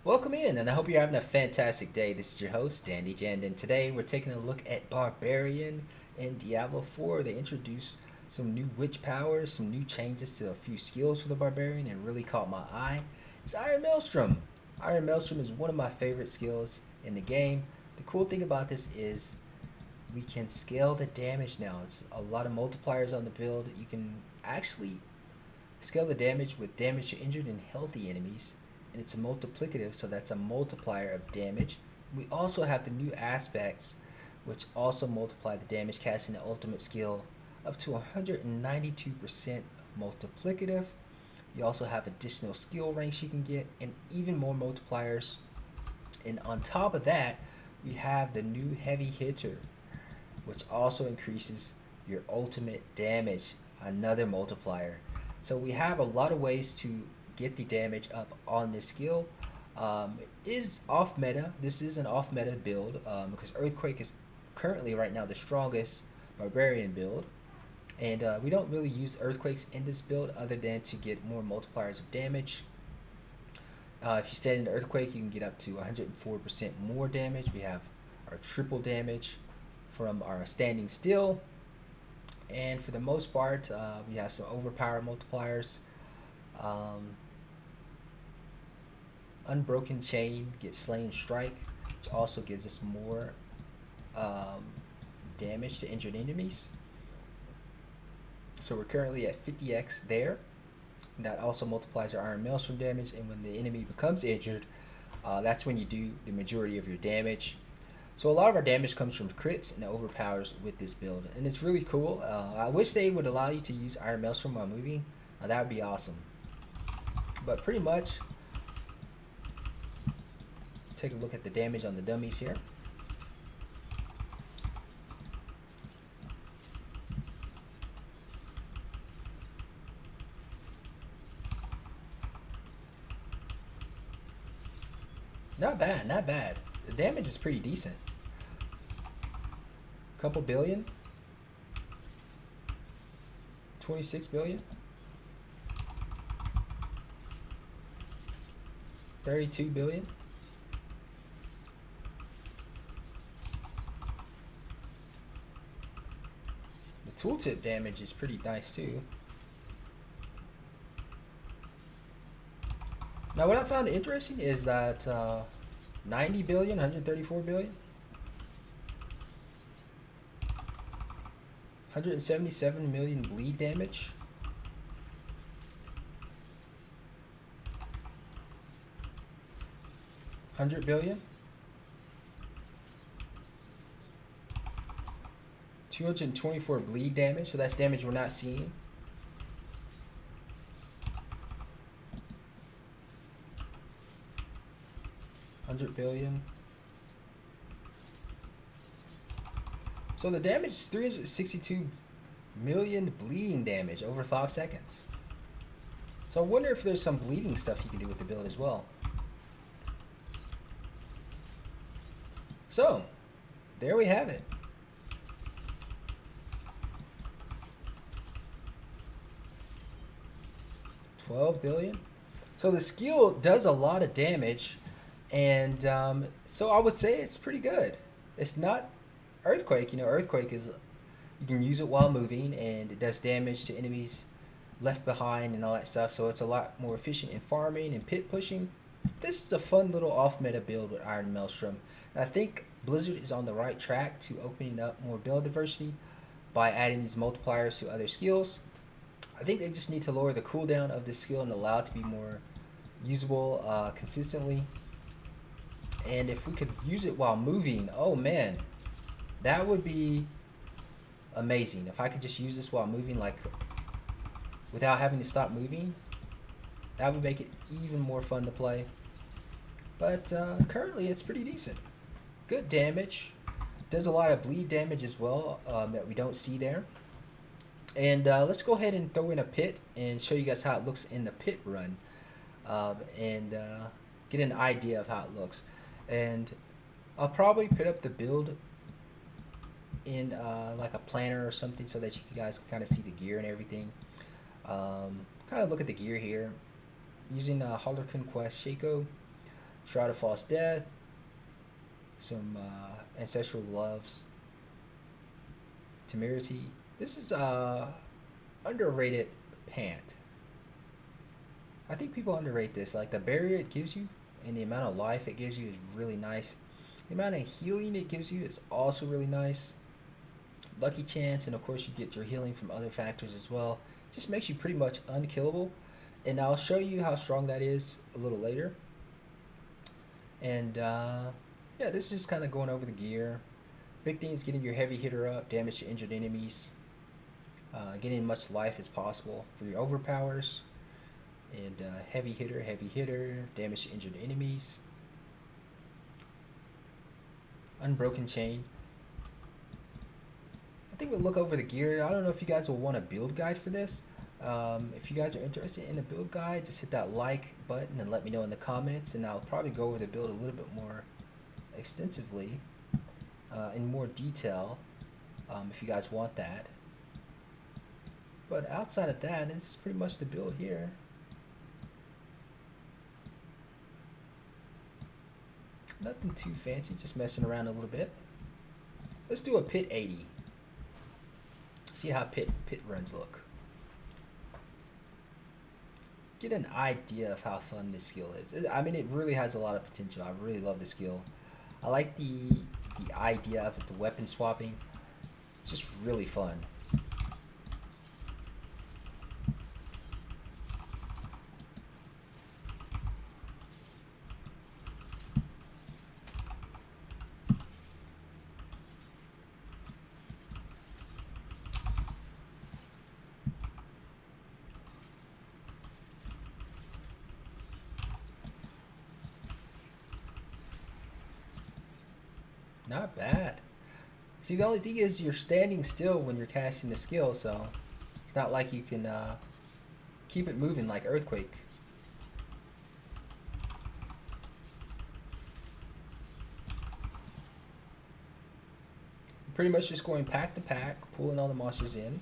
Welcome in, and I hope you're having a fantastic day. This is your host, Dandy Jand, and today we're taking a look at Barbarian in Diablo 4. They introduced some new witch powers, some new changes to a few skills for the Barbarian, and really caught my eye. It's Iron Maelstrom. Iron Maelstrom is one of my favorite skills in the game. The cool thing about this is we can scale the damage now. It's a lot of multipliers on the build. You can actually scale the damage with damage to injured and healthy enemies, and it's a multiplicative, so that's a multiplier of damage. We also have the new aspects, which also multiply the damage, casting the ultimate skill up to 192% multiplicative. You also have additional skill ranks you can get, and even more multipliers. And on top of that, we have the new heavy hitter, which also increases your ultimate damage, another multiplier. So we have a lot of ways to get the damage up on this skill. It is off meta. This is an off meta build because Earthquake is currently right now the strongest Barbarian build. And we don't really use Earthquakes in this build other than to get more multipliers of damage. If you stand in the Earthquake, you can get up to 104% more damage. We have our triple damage from our standing still. And for the most part, we have some overpower multipliers. Um, Unbroken Chain, Get Slain Strike, which also gives us more um, damage to injured enemies. So we're currently at 50x there. That also multiplies our Iron Maelstrom damage, and when the enemy becomes injured, that's when you do the majority of your damage. So a lot of our damage comes from crits and overpowers with this build, and it's really cool. I wish they would allow you to use Iron Maelstrom while moving. That would be awesome. But pretty much, take a look at the damage on the dummies here. Not bad, not bad. The damage is pretty decent. Couple billion, 26 billion, 32 billion. The tooltip damage is pretty nice too. Now, what I found interesting is that 90 billion, 134 billion, 177 million bleed damage. $100 billion, 224 bleed damage, so that's damage we're not seeing. $100 billion. So the damage is 362 million bleeding damage over 5 seconds. So I wonder if there's some bleeding stuff you can do with the build as well. So, there we have it. 12 billion. So the skill does a lot of damage, and so I would say it's pretty good. It's not Earthquake. You know, Earthquake is, you can use it while moving, and it does damage to enemies left behind and all that stuff. So it's a lot more efficient in farming and pit pushing. This is a fun little off meta build with Iron Maelstrom. I think Blizzard is on the right track to opening up more build diversity by adding these multipliers to other skills. I think they just need to lower the cooldown of this skill and allow it to be more usable consistently. And if we could use it while moving, oh man, that would be amazing. If I could just use this while moving, like without having to stop moving, that would make it even more fun to play. But currently it's pretty decent. Good damage. Does a lot of bleed damage as well that we don't see there. And let's go ahead and throw in a pit and show you guys how it looks in the pit run. And get an idea of how it looks. And I'll probably put up the build in like a planner or something so that you guys can kind of see the gear and everything. Kind of look at the gear here. Using Hollow Conquest Shaco. Shroud of False Death, some Ancestral Loves, Temerity. This is underrated pant. I think people underrate this. Like the barrier it gives you and the amount of life it gives you is really nice. The amount of healing it gives you is also really nice. Lucky chance, and of course you get your healing from other factors as well. Just makes you pretty much unkillable, and I'll show you how strong that is a little later. And yeah, this is just kind of going over the gear. Big thing is getting your heavy hitter up, damage to injured enemies, getting as much life as possible for your overpowers, and heavy hitter, damage to injured enemies. Unbroken chain. I think we'll look over the gear. I don't know if you guys will want a build guide for this. If you guys are interested in a build guide, just hit that like button and let me know in the comments, and I'll probably go over the build a little bit more extensively, in more detail, if you guys want that. But outside of that, this is pretty much the build here. Nothing too fancy, just messing around a little bit. Let's do a pit 80. See how pit runs look. Get an idea of how fun this skill is. I mean, it really has a lot of potential. I really love the skill. I like the idea of it, the weapon swapping. It's just really fun. Not bad. See, the only thing is you're standing still when you're casting the skill, so it's not like you can keep it moving like Earthquake. Pretty much just going pack to pack, pulling all the monsters in.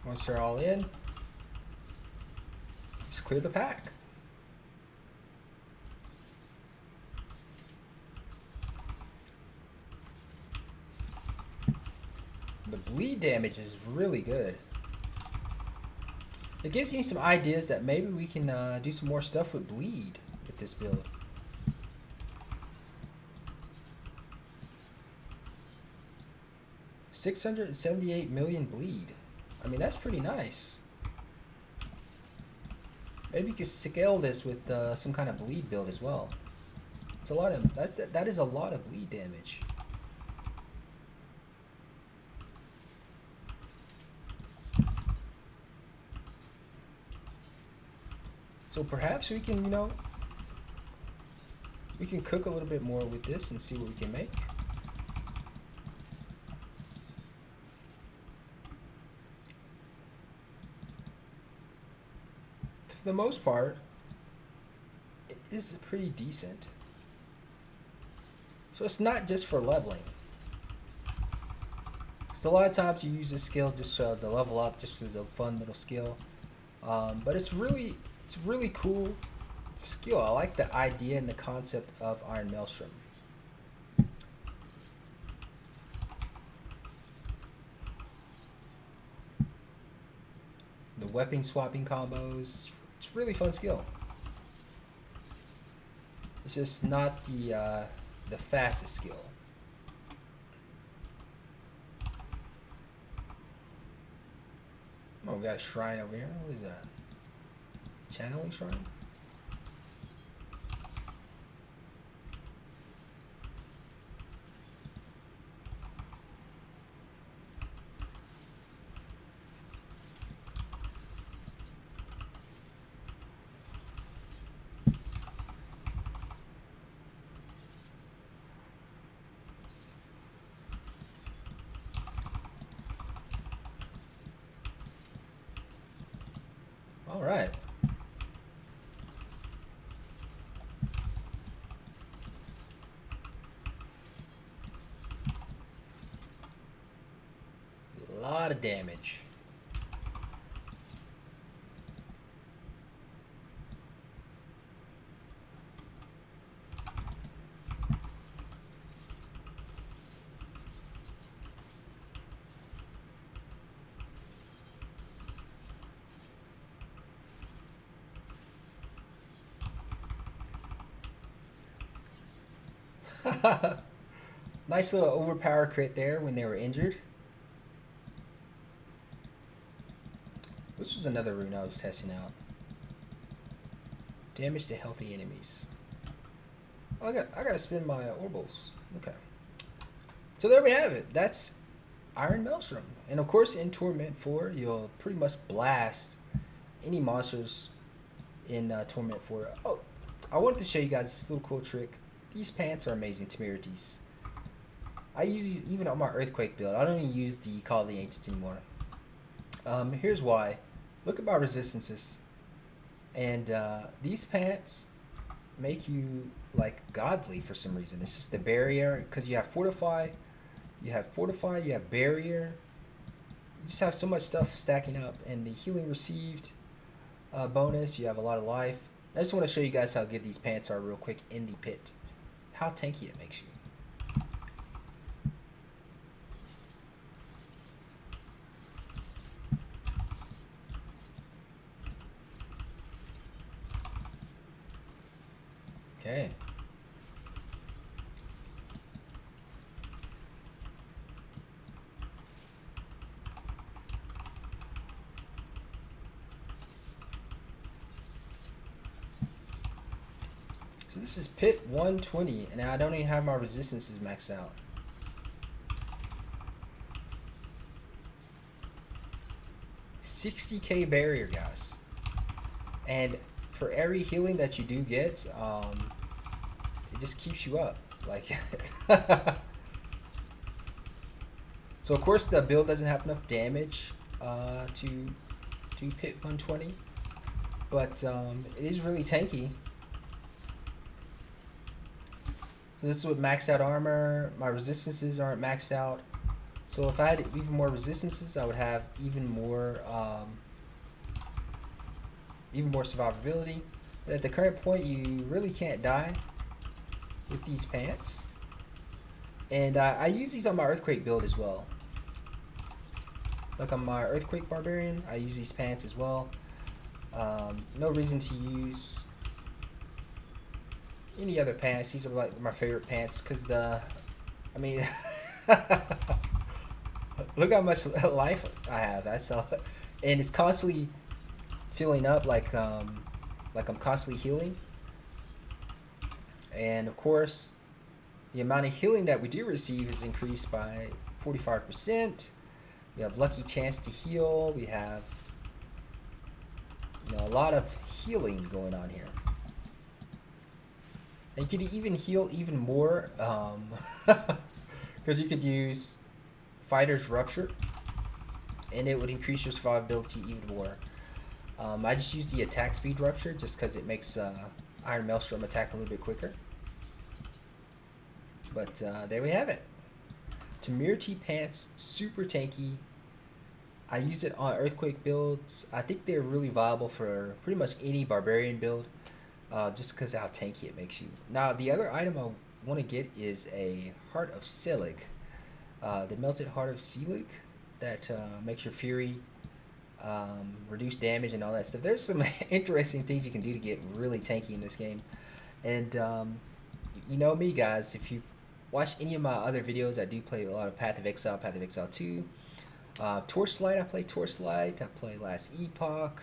Once they're all in, just clear the pack. The bleed damage is really good. It gives me some ideas that maybe we can do some more stuff with bleed with this build. $678 million bleed. I mean, that's pretty nice. Maybe you could scale this with some kind of bleed build as well. It's a lot of that is a lot of bleed damage. So perhaps we can, we can cook a little bit more with this and see what we can make. For the most part, it is pretty decent. So it's not just for leveling. So a lot of times you use this skill just to level up, just as a fun little skill. But it's really cool skill. I like the idea and the concept of Iron Maelstrom. The weapon swapping combos, it's really fun skill. It's just not the fastest skill. Oh, we got a shrine over here. What is that? Channeling shrine? All right. A lot of damage. Nice little overpower crit there when they were injured. This was another rune I was testing out. Damage to healthy enemies. Oh, I gotta spin my orbals. Okay. So there we have it. That's Iron Maelstrom. And of course in Torment 4, you'll pretty much blast any monsters in Torment 4. Oh, I wanted to show you guys this little cool trick. These pants are amazing, Temerities. I use these even on my Earthquake build. I don't even use the Call of the Ancients anymore. Here's why. Look at my resistances. And these pants make you like godly for some reason. It's just the barrier, because you have Fortify, you have Barrier. You just have so much stuff stacking up. And the Healing Received bonus, you have a lot of life. I just want to show you guys how good these pants are real quick in the pit. How tanky it makes you. Okay. So this is pit 120, and I don't even have my resistances maxed out. $60K barrier, guys. And for every healing that you do get, it just keeps you up. Like, so of course the build doesn't have enough damage to pit 120, but it is really tanky. So this is with maxed out armor. My resistances aren't maxed out. So if I had even more resistances, I would have even more survivability. But at the current point, you really can't die with these pants. And I use these on my Earthquake build as well. Like on my Earthquake Barbarian, I use these pants as well. No reason to use any other pants. These are like my favorite pants because I mean, look how much life I have. That's all, and it's constantly filling up. Like I'm constantly healing. And of course, the amount of healing that we do receive is increased by 45%. We have lucky chance to heal. We have, you know, a lot of healing going on here. And you could even heal even more, because you could use Fighter's Rupture, and it would increase your survivability even more. I just use the attack speed Rupture just because it makes Iron Maelstrom attack a little bit quicker. But there we have it. Temerity Pants, super tanky. I use it on Earthquake builds. I think they're really viable for pretty much any Barbarian build, just because of how tanky it makes you. Now, the other item I want to get is a Heart of Selig. The Melted Heart of Selig that makes your Fury reduce damage and all that stuff. There's some interesting things you can do to get really tanky in this game. And you know me, guys, if you watch any of my other videos, I do play a lot of Path of Exile 2. Torchlight, I play Torchlight. I play Last Epoch.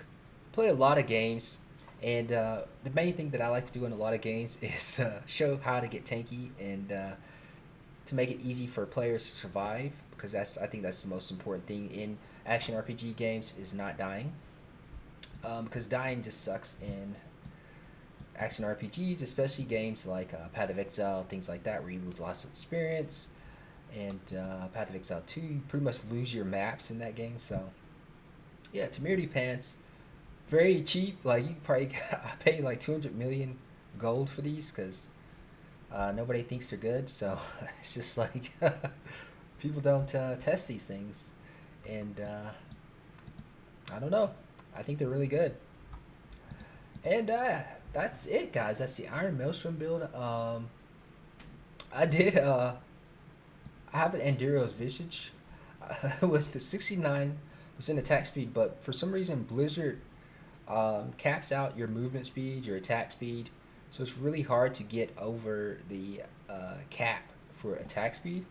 Play a lot of games. And the main thing that I like to do in a lot of games is show how to get tanky and to make it easy for players to survive, because I think that's the most important thing in action RPG games, is not dying. Because dying just sucks in action RPGs, especially games like Path of Exile, things like that, where you lose lots of experience. And Path of Exile 2, you pretty much lose your maps in that game. So yeah, Temerity Pants, very cheap. Like, you probably pay like 200 million gold for these, because nobody thinks they're good. So it's just like people don't test these things. And I don't know, I think they're really good. And that's it, guys. That's the Iron Maelstrom build. I have an Andiro's Visage with the 69% attack speed, but for some reason Blizzard caps out your movement speed, your attack speed, so it's really hard to get over the cap for attack speed,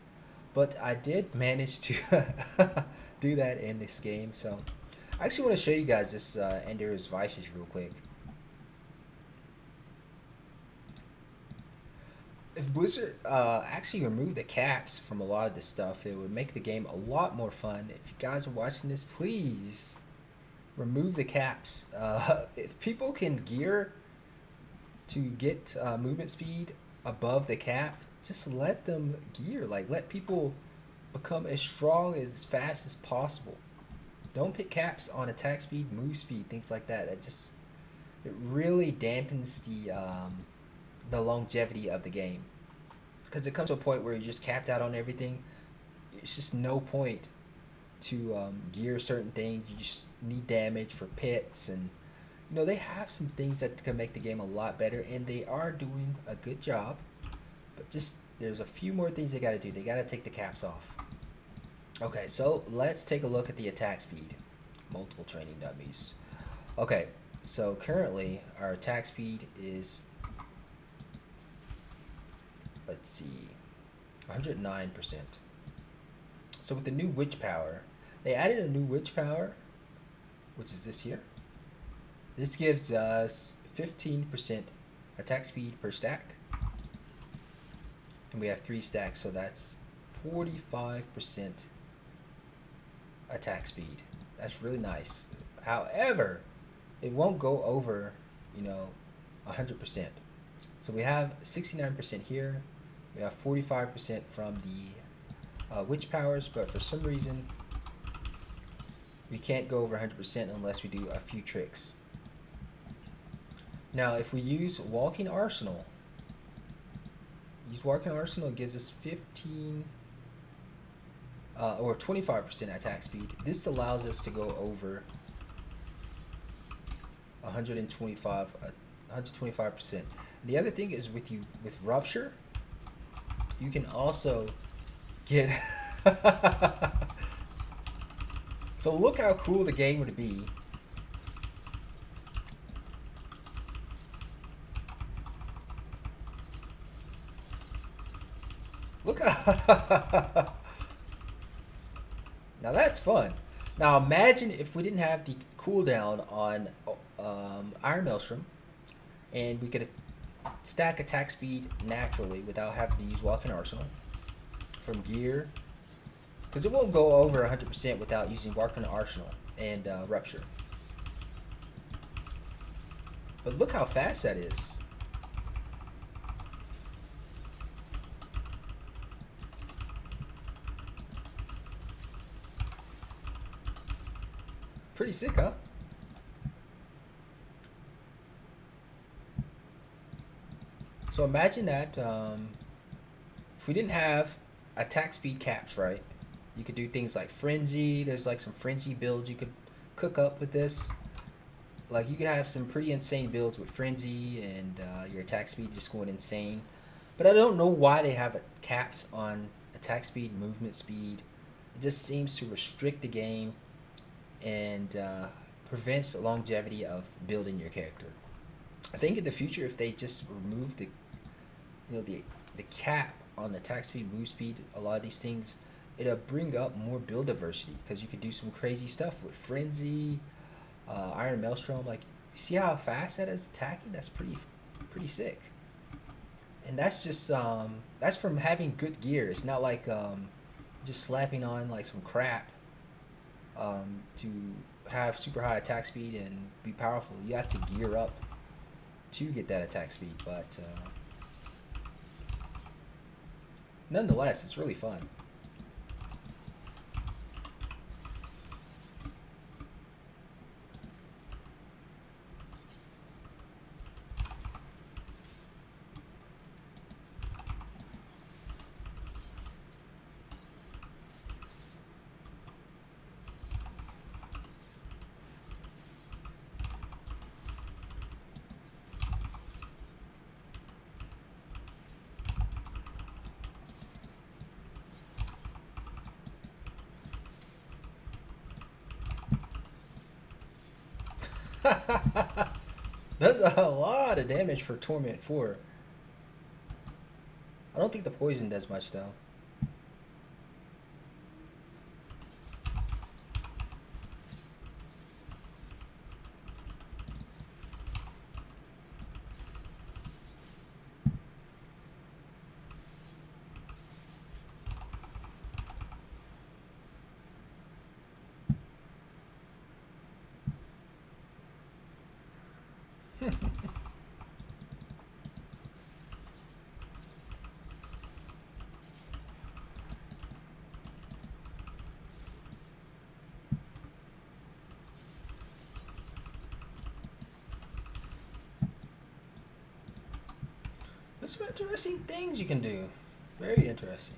but I did manage to do that in this game. So I actually want to show you guys this Ender's Vices real quick. If Blizzard actually removed the caps from a lot of this stuff, it would make the game a lot more fun. If you guys are watching this, please remove the caps. If people can gear to get movement speed above the cap, just let them gear. Like, let people become as strong as fast as possible. Don't put caps on attack speed, move speed, things like that. It really dampens the longevity of the game, because it comes to a point where you're just capped out on everything. It's just no point to gear certain things. You just need damage for pets, and they have some things that can make the game a lot better, and they are doing a good job. But just there's a few more things they got to do. They got to take the caps off. Okay, so let's take a look at the attack speed. Multiple training dummies. Okay, so currently our attack speed is, let's see, 109%. So with the new witch power, they added a new witch power, which is this here. This gives us 15% attack speed per stack. And we have 3 stacks, so that's 45% attack speed. That's really nice. However, it won't go over, 100%. So we have 69% here. We have 45% from the witch powers, but for some reason we can't go over 100% unless we do a few tricks. Now, if we use Walking Arsenal, it gives us 15 or 25% attack speed. This allows us to go over 125%. The other thing is with Rupture, you can also get so look how cool the game would be. Look how now that's fun. Now imagine if we didn't have the cooldown on Iron Maelstrom, and we could stack attack speed naturally without having to use Walking Arsenal from gear, because it won't go over 100% without using Walking Arsenal and Rupture. But look how fast that is. Pretty sick, huh? So imagine that if we didn't have attack speed caps, right? You could do things like Frenzy. There's like some Frenzy builds you could cook up with this. Like, you could have some pretty insane builds with Frenzy and your attack speed just going insane. But I don't know why they have caps on attack speed, movement speed. It just seems to restrict the game and prevents the longevity of building your character. I think in the future, if they just remove the cap on attack speed, move speed, a lot of these things, it'll bring up more build diversity, because you could do some crazy stuff with Frenzy, Iron Maelstrom. Like, see how fast that is attacking? That's pretty sick. And that's just that's from having good gear. It's not like just slapping on like some crap to have super high attack speed and be powerful. You have to gear up to get that attack speed, but nonetheless, it's really fun. That's a lot of damage for Torment 4. I don't think the poison does much though. There's some interesting things you can do. Very interesting.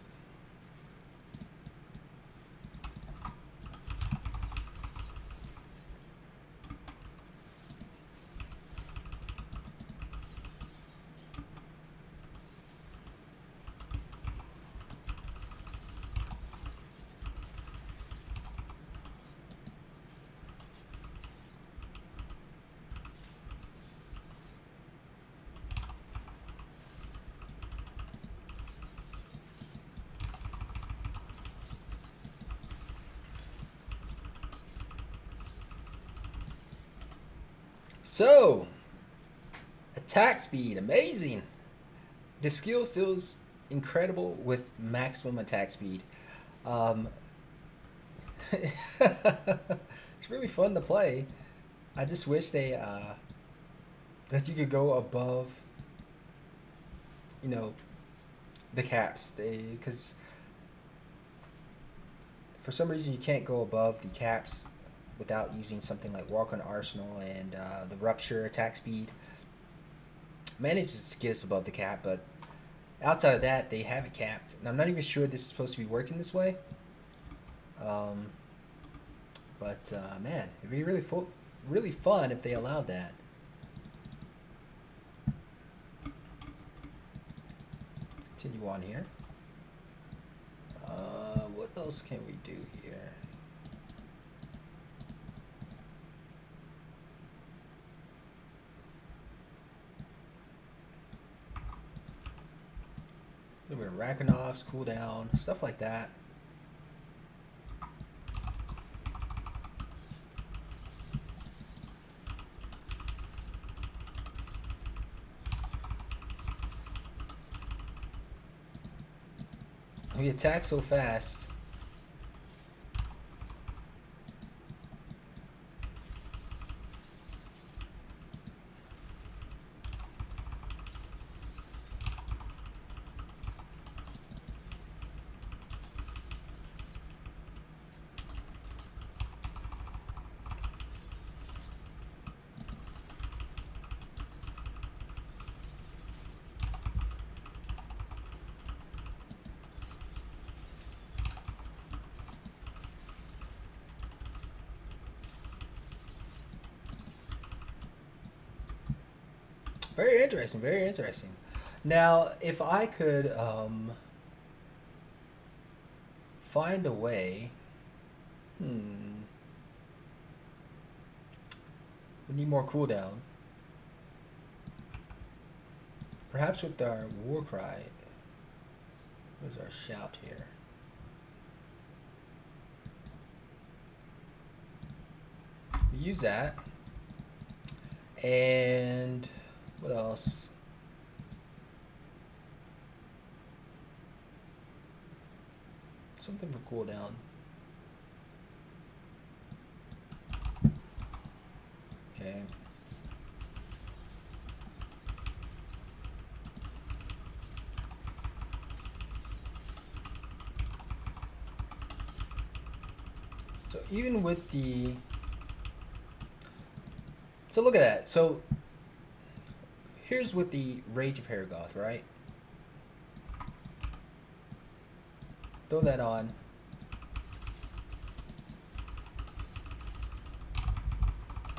So, attack speed, amazing. The skill feels incredible with maximum attack speed. Um, it's really fun to play. I just wish they that you could go above, you know, the caps. Because for some reason you can't go above the caps without using something like Walk on Arsenal and the Rupture attack speed. Manages to get us above the cap, but outside of that, they have it capped. And I'm not even sure this is supposed to be working this way. But man, it'd be really fun if they allowed that. Continue on here. What else can we do here? A little bit of Rakonov's cooldown, stuff like that. We attack so fast. Very interesting, very interesting. Now, if I could find a way, we need more cooldown. Perhaps with our war cry. Where's our shout here? We use that. And what else? Something for cooldown. Okay. So even with the... So look at that. So here's with the Rage of Haragoth, right? Throw that on.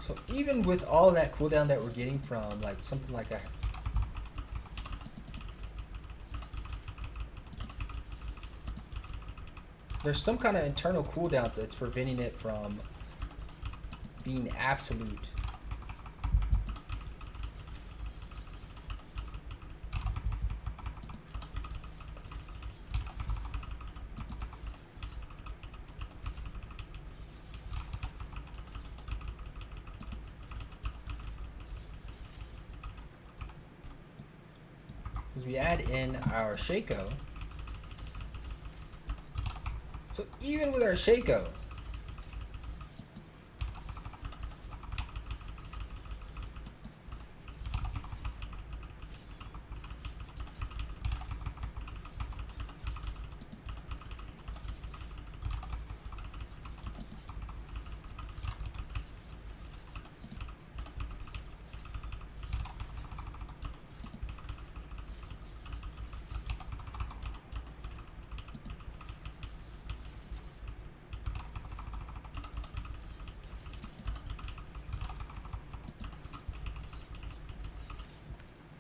So even with all that cooldown that we're getting from like something like a... There's some kind of internal cooldown that's preventing it from being absolute. is we add in our Shaco. So even with our Shaco,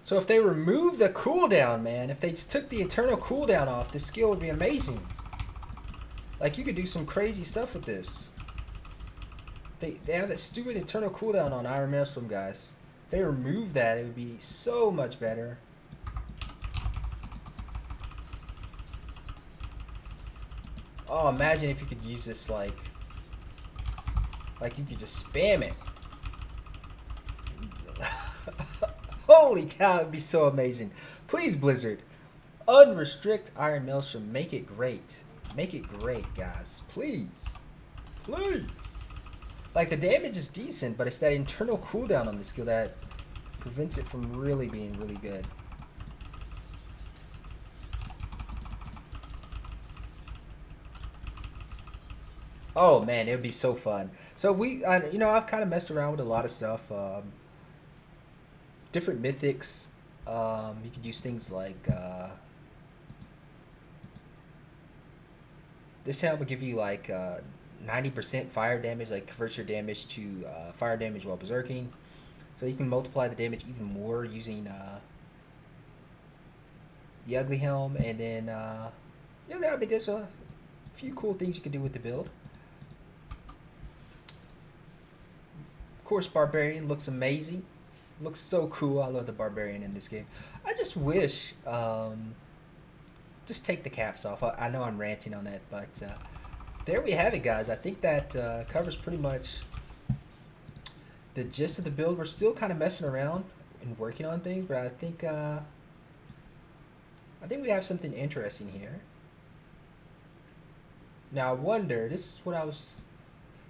so if they remove the cooldown, man, if they just took the eternal cooldown off, this skill would be amazing. Like, you could do some crazy stuff with this. They have that stupid eternal cooldown on Iron Maelstrom, guys. If they remove that, it would be so much better. Oh, imagine if you could use this like you could just spam it. Holy cow, it'd be so amazing. Please, Blizzard, unrestrict Iron Maelstrom. Make it great. Make it great, guys. Please. Please. Like, the damage is decent, but it's that internal cooldown on the skill that prevents it from really being really good. Oh man, it would be so fun. So you know, I've kind of messed around with a lot of stuff. Different mythics. You could use things like this helm will give you like 90% fire damage, like converts your damage to fire damage while berserking. So you can multiply the damage even more using the ugly helm, and then yeah, I mean, there's a few cool things you can do with the build. Of course, Barbarian looks amazing. Looks so cool. I love the Barbarian in this game. I just wish, just take the caps off. I know I'm ranting on that, but there we have it, guys. I think that covers pretty much the gist of the build. We're still kind of messing around and working on things, but I think we have something interesting here. Now I wonder, this is what I was,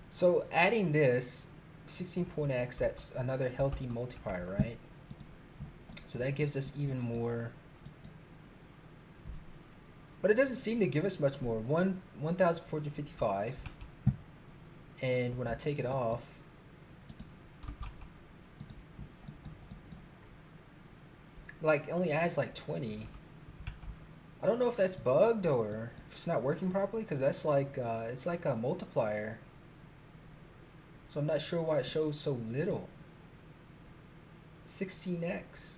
so adding this 16.x, that's another healthy multiplier, right? So that gives us even more, but it doesn't seem to give us much more. 1,455, and when I take it off, like, it only adds like 20. I don't know if that's bugged or if it's not working properly, because that's like it's like a multiplier. So I'm not sure why it shows so little. 16x.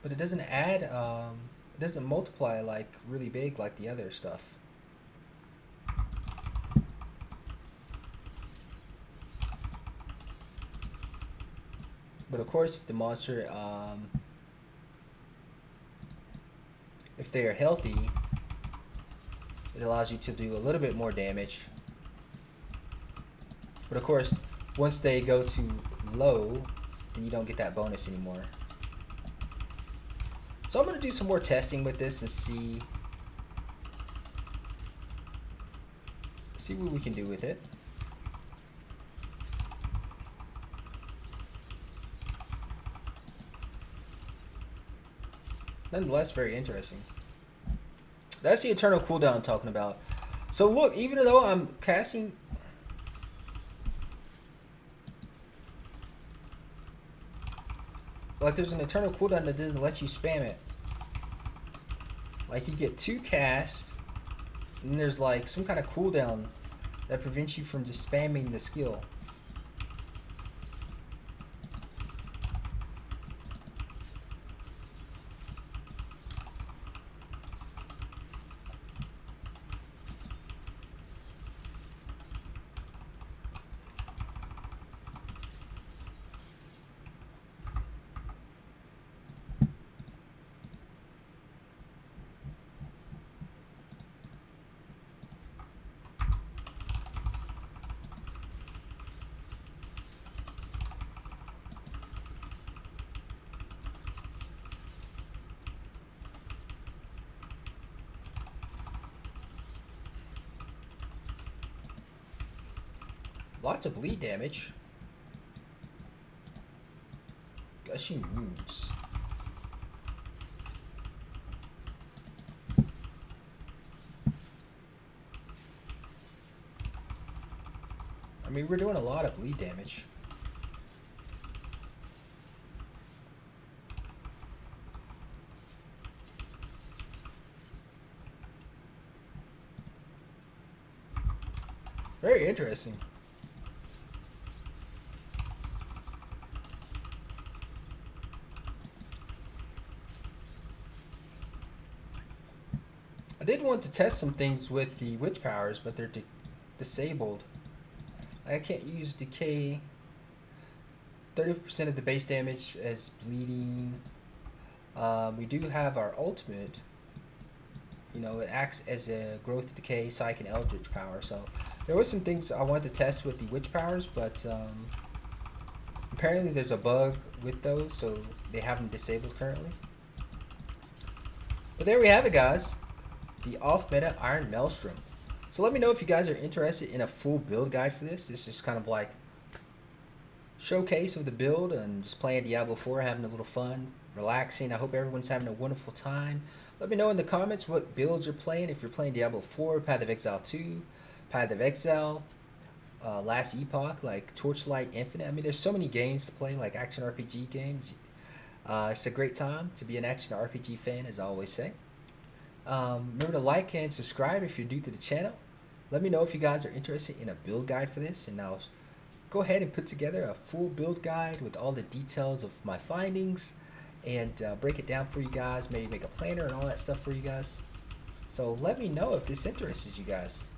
But it doesn't add, it doesn't multiply like really big like the other stuff. But of course, if the monster, if they are healthy, it allows you to do a little bit more damage. But of course, once they go to low, then you don't get that bonus anymore. So I'm going to do some more testing with this and see what we can do with it. Nonetheless, very interesting. That's the eternal cooldown I'm talking about. So look, even though I'm casting, like, there's an eternal cooldown that doesn't let you spam it. Like, you get 2 casts, and there's like some kind of cooldown that prevents you from just spamming the skill. Lots of bleed damage. Gushing wounds. I mean, we're doing a lot of bleed damage. Very interesting. I did want to test some things with the witch powers, but they're disabled. I can't use decay. 30% of the base damage as bleeding. We do have our ultimate. You know, it acts as a growth, decay, psych, and eldritch power. So there was some things I wanted to test with the witch powers, but apparently there's a bug with those, so they have them disabled currently. But there we have it, guys. The off-meta Iron Maelstrom. So let me know if you guys are interested in a full build guide for this. This is kind of like showcase of the build and just playing Diablo 4, having a little fun, relaxing. I hope everyone's having a wonderful time. Let me know in the comments what builds you're playing. If you're playing Diablo 4, Path of Exile 2, Path of Exile, Last Epoch, like Torchlight Infinite. I mean, there's so many games to play, like action RPG games. It's a great time to be an action RPG fan, as I always say. Remember to like and subscribe if you're new to the channel. Let me know if you guys are interested in a build guide for this, and I'll go ahead and put together a full build guide with all the details of my findings and break it down for you guys, maybe make a planner and all that stuff for you guys. So let me know if this interests you guys.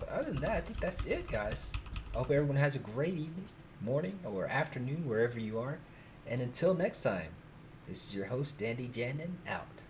But other than that, I think that's it, guys. I hope everyone has a great evening, morning, or afternoon, wherever you are. And until next time, this is your host, Dandy Jandon, out.